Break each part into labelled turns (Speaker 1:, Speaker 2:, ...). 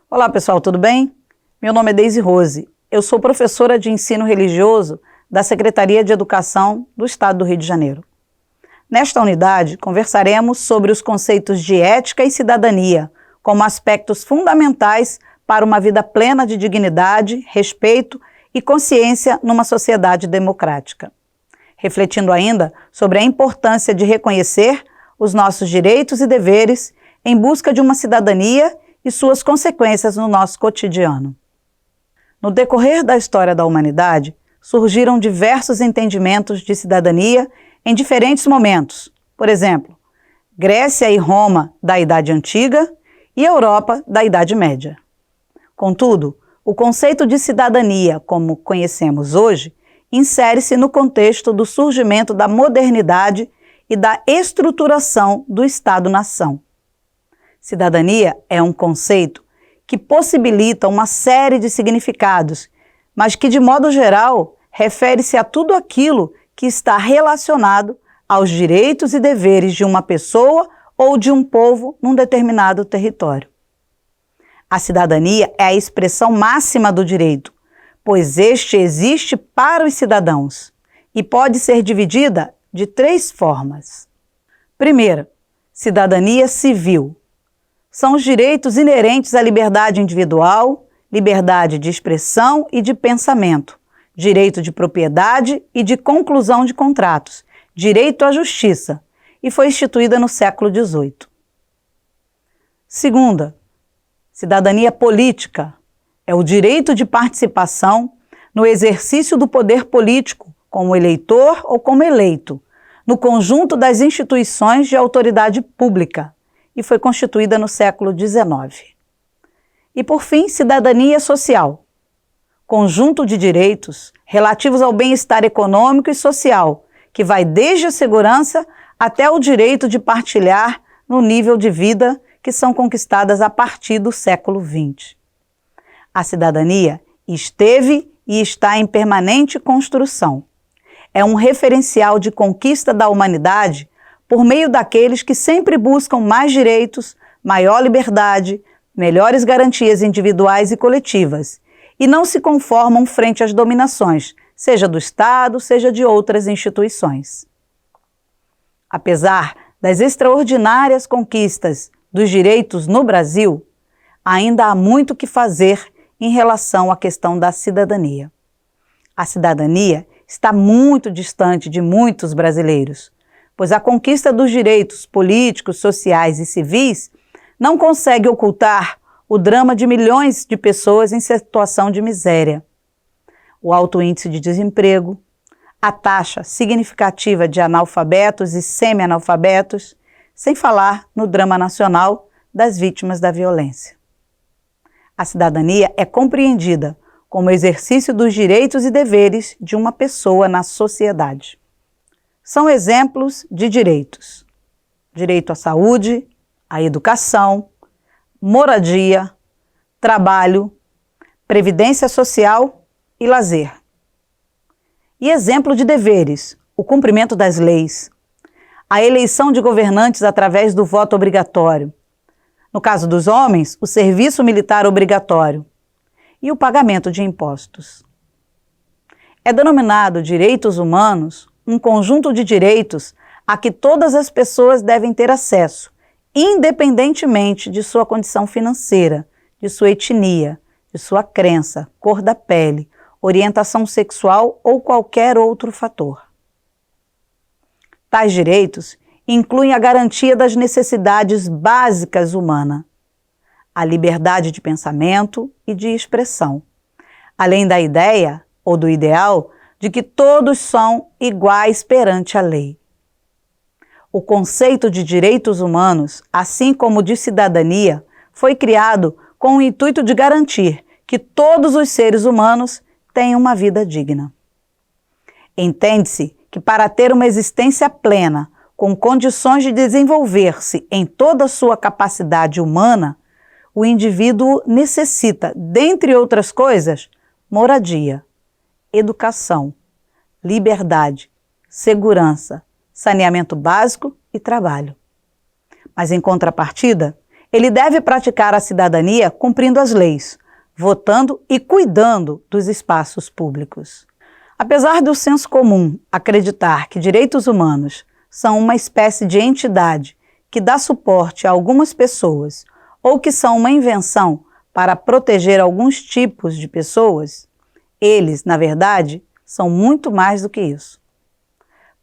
Speaker 1: Olá pessoal, tudo bem? Meu nome é Deise Rose, eu sou professora de ensino religioso da Secretaria de Educação do Estado do Rio de Janeiro. Nesta unidade, conversaremos sobre os conceitos de ética e cidadania como aspectos fundamentais para uma vida plena de dignidade, respeito e consciência numa sociedade democrática. Refletindo ainda sobre a importância de reconhecer os nossos direitos e deveres em busca de uma cidadania e suas consequências no nosso cotidiano. No decorrer da história da humanidade, surgiram diversos entendimentos de cidadania em diferentes momentos. Por exemplo, Grécia e Roma da Idade Antiga e Europa da Idade Média. Contudo, o conceito de cidadania, como conhecemos hoje, insere-se no contexto do surgimento da modernidade e da estruturação do Estado-nação. Cidadania é um conceito que possibilita uma série de significados, mas que, de modo geral, refere-se a tudo aquilo que está relacionado aos direitos e deveres de uma pessoa ou de um povo num determinado território. A cidadania é a expressão máxima do direito, pois este existe para os cidadãos e pode ser dividida de três formas. Primeira, cidadania civil. São os direitos inerentes à liberdade individual, liberdade de expressão e de pensamento, direito de propriedade e de conclusão de contratos, direito à justiça, e foi instituída no século XVIII. Segunda, cidadania política. É o direito de participação no exercício do poder político, como eleitor ou como eleito, no conjunto das instituições de autoridade pública, e foi constituída no século XIX. E, por fim, cidadania social. Conjunto de direitos relativos ao bem-estar econômico e social, que vai desde a segurança até o direito de partilhar no nível de vida que são conquistadas a partir do século XX. A cidadania esteve e está em permanente construção. É um referencial de conquista da humanidade por meio daqueles que sempre buscam mais direitos, maior liberdade, melhores garantias individuais e coletivas, e não se conformam frente às dominações, seja do Estado, seja de outras instituições. Apesar das extraordinárias conquistas dos direitos no Brasil, ainda há muito que fazer em relação à questão da cidadania. A cidadania está muito distante de muitos brasileiros, pois a conquista dos direitos políticos, sociais e civis não consegue ocultar o drama de milhões de pessoas em situação de miséria, o alto índice de desemprego, a taxa significativa de analfabetos e semi-analfabetos, sem falar no drama nacional das vítimas da violência. A cidadania é compreendida como exercício dos direitos e deveres de uma pessoa na sociedade. São exemplos de direitos: direito à saúde, à educação, moradia, trabalho, previdência social e lazer. E exemplo de deveres: o cumprimento das leis, a eleição de governantes através do voto obrigatório, no caso dos homens, o serviço militar obrigatório e o pagamento de impostos. É denominado direitos humanos um conjunto de direitos a que todas as pessoas devem ter acesso, independentemente de sua condição financeira, de sua etnia, de sua crença, cor da pele, orientação sexual ou qualquer outro fator. Tais direitos incluem a garantia das necessidades básicas humanas, a liberdade de pensamento e de expressão, além da ideia ou do ideal de que todos são iguais perante a lei. O conceito de direitos humanos, assim como de cidadania, foi criado com o intuito de garantir que todos os seres humanos tenham uma vida digna. Entende-se que para ter uma existência plena, com condições de desenvolver-se em toda a sua capacidade humana, o indivíduo necessita, dentre outras coisas, moradia, educação, liberdade, segurança, saneamento básico e trabalho. Mas, em contrapartida, ele deve praticar a cidadania cumprindo as leis, votando e cuidando dos espaços públicos. Apesar do senso comum acreditar que direitos humanos são uma espécie de entidade que dá suporte a algumas pessoas ou que são uma invenção para proteger alguns tipos de pessoas, eles, na verdade, são muito mais do que isso.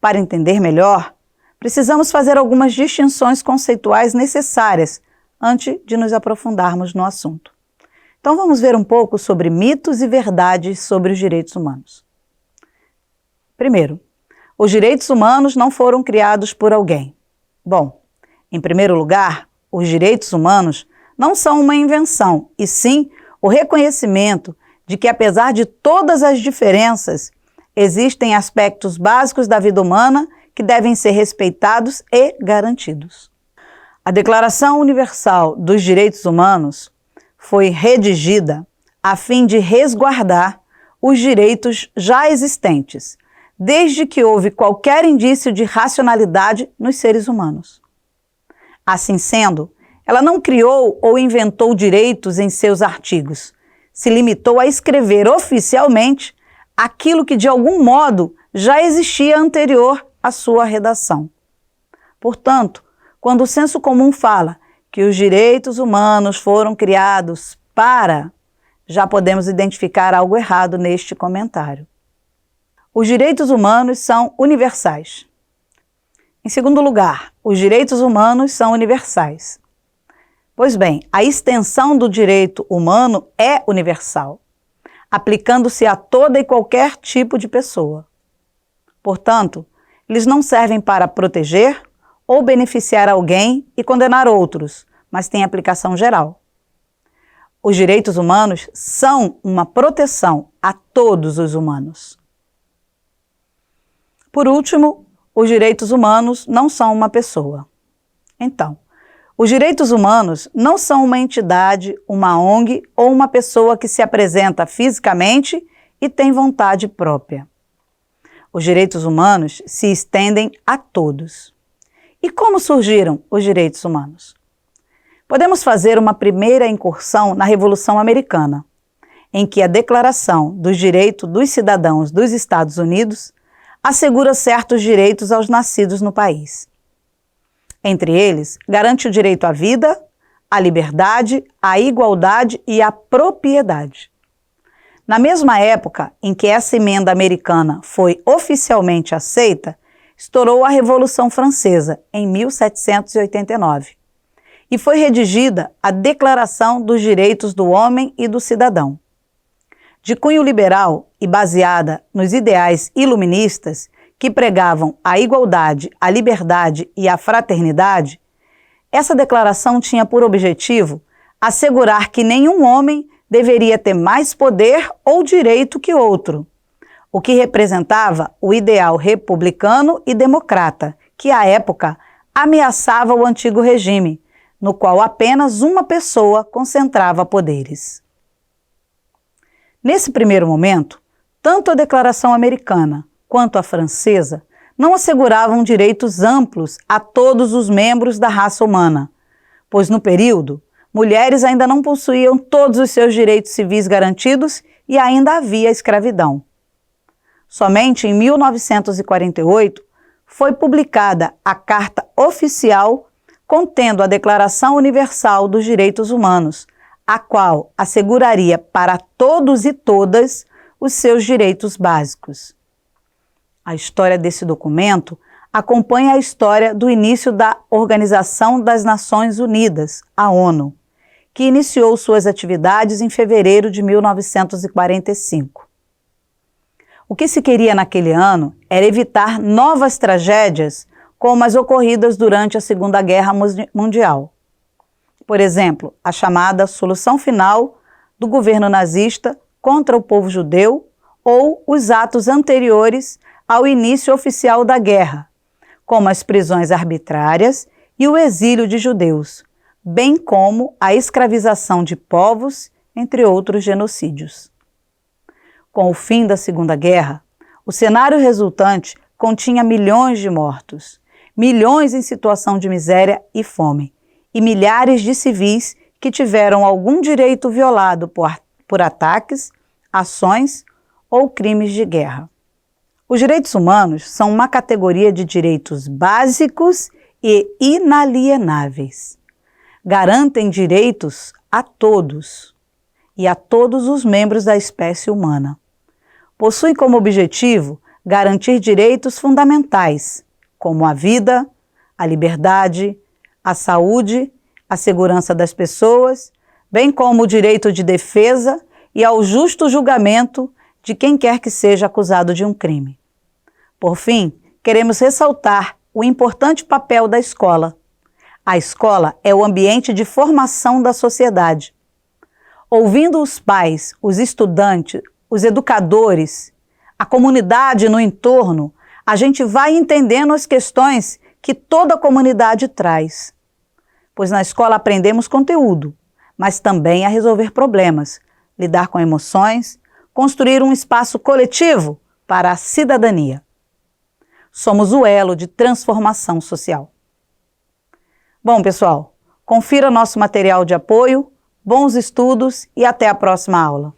Speaker 1: Para entender melhor, precisamos fazer algumas distinções conceituais necessárias antes de nos aprofundarmos no assunto. Então vamos ver um pouco sobre mitos e verdades sobre os direitos humanos. Primeiro, os direitos humanos não foram criados por alguém. Bom, em primeiro lugar, os direitos humanos não são uma invenção, e sim o reconhecimento de que, apesar de todas as diferenças, existem aspectos básicos da vida humana que devem ser respeitados e garantidos. A Declaração Universal dos Direitos Humanos foi redigida a fim de resguardar os direitos já existentes, desde que houve qualquer indício de racionalidade nos seres humanos. Assim sendo, ela não criou ou inventou direitos em seus artigos, se limitou a escrever oficialmente aquilo que de algum modo já existia anterior à sua redação. Portanto, quando o senso comum fala que os direitos humanos foram criados para, já podemos identificar algo errado neste comentário. Os direitos humanos são universais. Em segundo lugar, os direitos humanos são universais. Pois bem, a extensão do direito humano é universal, aplicando-se a toda e qualquer tipo de pessoa. Portanto, eles não servem para proteger ou beneficiar alguém e condenar outros, mas têm aplicação geral. Os direitos humanos são uma proteção a todos os humanos. Por último, os direitos humanos não são uma pessoa. Então, os direitos humanos não são uma entidade, uma ONG ou uma pessoa que se apresenta fisicamente e tem vontade própria. Os direitos humanos se estendem a todos. E como surgiram os direitos humanos? Podemos fazer uma primeira incursão na Revolução Americana, em que a Declaração dos Direitos dos Cidadãos dos Estados Unidos assegura certos direitos aos nascidos no país. Entre eles, garante o direito à vida, à liberdade, à igualdade e à propriedade. Na mesma época em que essa emenda americana foi oficialmente aceita, estourou a Revolução Francesa, em 1789, e foi redigida a Declaração dos Direitos do Homem e do Cidadão. De cunho liberal e baseada nos ideais iluministas que pregavam a igualdade, a liberdade e a fraternidade, essa declaração tinha por objetivo assegurar que nenhum homem deveria ter mais poder ou direito que outro, o que representava o ideal republicano e democrata, que à época ameaçava o antigo regime, no qual apenas uma pessoa concentrava poderes. Nesse primeiro momento, tanto a Declaração Americana quanto a Francesa não asseguravam direitos amplos a todos os membros da raça humana, pois no período, mulheres ainda não possuíam todos os seus direitos civis garantidos e ainda havia escravidão. Somente em 1948 foi publicada a Carta Oficial contendo a Declaração Universal dos Direitos Humanos, a qual asseguraria para todos e todas os seus direitos básicos. A história desse documento acompanha a história do início da Organização das Nações Unidas, a ONU, que iniciou suas atividades em fevereiro de 1945. O que se queria naquele ano era evitar novas tragédias como as ocorridas durante a Segunda Guerra Mundial. Por exemplo, a chamada solução final do governo nazista contra o povo judeu ou os atos anteriores ao início oficial da guerra, como as prisões arbitrárias e o exílio de judeus, bem como a escravização de povos, entre outros genocídios. Com o fim da Segunda Guerra, o cenário resultante continha milhões de mortos, milhões em situação de miséria e fome, e milhares de civis que tiveram algum direito violado por ataques, ações ou crimes de guerra. Os direitos humanos são uma categoria de direitos básicos e inalienáveis. Garantem direitos a todos e a todos os membros da espécie humana. Possuem como objetivo garantir direitos fundamentais, como a vida, a liberdade, a saúde, a segurança das pessoas, bem como o direito de defesa e ao justo julgamento de quem quer que seja acusado de um crime. Por fim, queremos ressaltar o importante papel da escola. A escola é o ambiente de formação da sociedade. Ouvindo os pais, os estudantes, os educadores, a comunidade no entorno, a gente vai entendendo as questões que toda a comunidade traz. Pois na escola aprendemos conteúdo, mas também a resolver problemas, lidar com emoções, construir um espaço coletivo para a cidadania. Somos o elo de transformação social. Bom, pessoal, confira nosso material de apoio, bons estudos e até a próxima aula.